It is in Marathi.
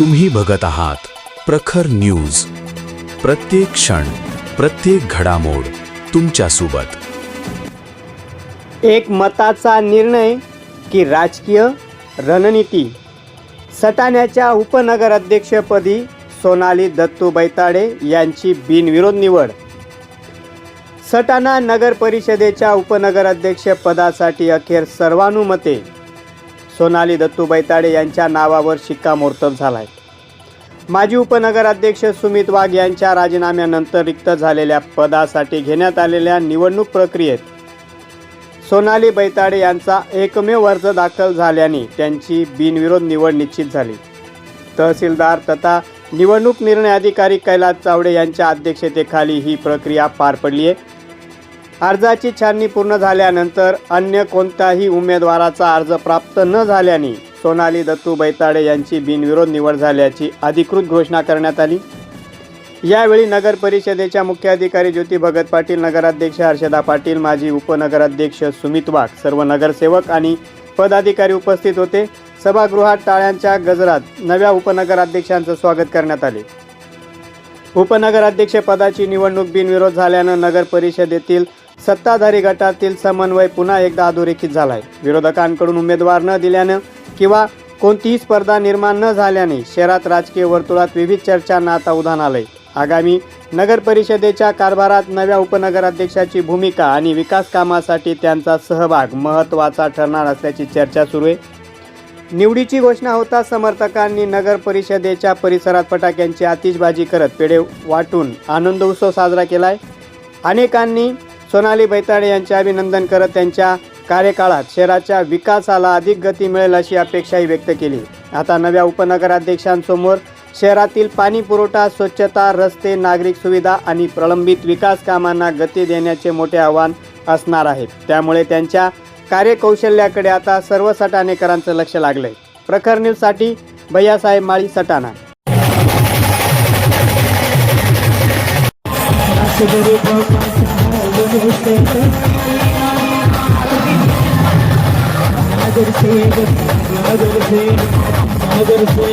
तुम्ही बघत आहात प्रखर न्यूज. प्रत्येक क्षण, प्रत्येक घडामोड तुमच्या सोबत. एक मताचा निर्णय की राजकीय रणनीती. सटाण्याच्या उपनगर अध्यक्षपदी सोनाली दत्तू बैताडे यांची बिनविरोध निवड. सटाणा नगर परिषदेच्या उपनगर अध्यक्ष पदासाठी अखेर सर्वानुमते सोनाली दत्तू बैताडे यांच्या नावावर शिक्कामोर्तब झालाय. माजी उपनगर अध्यक्ष सुमित वाघ यांच्या राजीनाम्यानंतर रिक्त झालेल्या पदासाठी घेण्यात आलेल्या निवडणूक प्रक्रियेत सोनाली बैताडे यांचा एकमेव अर्ज दाखल झाल्याने त्यांची बिनविरोध निवड निश्चित झाली. तहसीलदार तथा निवडणूक निर्णय अधिकारी कैलास चावडे यांच्या अध्यक्षतेखाली ही प्रक्रिया पार पडली आहे. अर्जाची छाननी पूर्ण झाल्यानंतर अन्य कोणत्याही उमेदवाराचा अर्ज प्राप्त न झाल्याने सोनाली दत्तू बैताडे यांची बिनविरोध निवड झाल्याची अधिकृत घोषणा करण्यात आली. यावेळी नगर परिषदेच्या मुख्य अधिकारी ज्योती भगत पाटील, नगराध्यक्ष हर्षदा पाटील, माजी उपनगराध्यक्ष सुमित वाघ, सर्व नगरसेवक आणि पदाधिकारी उपस्थित होते. सभागृहात टाळ्यांच्या गजरात नव्या उपनगराध्यक्षांचं स्वागत करण्यात आले. उपनगराध्यक्ष पदाची निवडणूक बिनविरोध झाल्यानं नगर परिषदेतील सत्ताधारी गटातील समन्वय पुन्हा एकदा अधोरेखित झाला आहे. विरोधकांकडून उमेदवार न दिल्यानं किंवा कोणतीही स्पर्धा निर्माण न झाल्याने शहरात राजकीय वर्तुळात विविध चर्चांना आता उधाण आलंय. आगामी नगर परिषदेच्या कारभारात नव्या उपनगराध्यक्षाची भूमिका आणि विकास कामासाठी त्यांचा सहभाग महत्त्वाचा ठरणार असल्याची चर्चा सुरू आहे. निवडीची घोषणा होता समर्थकांनी नगर परिषदेच्या परिसरात फटाक्यांची आतिषबाजी करत पेढे वाटून आनंद उत्सव साजरा केलाय. अनेकांनी सोनाली बैताडे यांचे अभिनंदन करत त्यांच्या कार्यकाळात शहराच्या विकासाला अधिक गती मिळेल अशी अपेक्षाही व्यक्त केली. आता नव्या उपनगराध्यक्षांसमोर शहरातील पाणी पुरवठा, स्वच्छता, रस्ते, नागरिक सुविधा आणि प्रलंबित विकास कामांना गती देण्याचे मोठे आव्हान असणार आहे. त्यामुळे त्यांच्या कार्यकौशल्याकडे आता सर्व सटाणेकरांचं लक्ष लागलंय. प्रखर न्यूजसाठी भैयासाहेब माळी, सटाणा. नगर से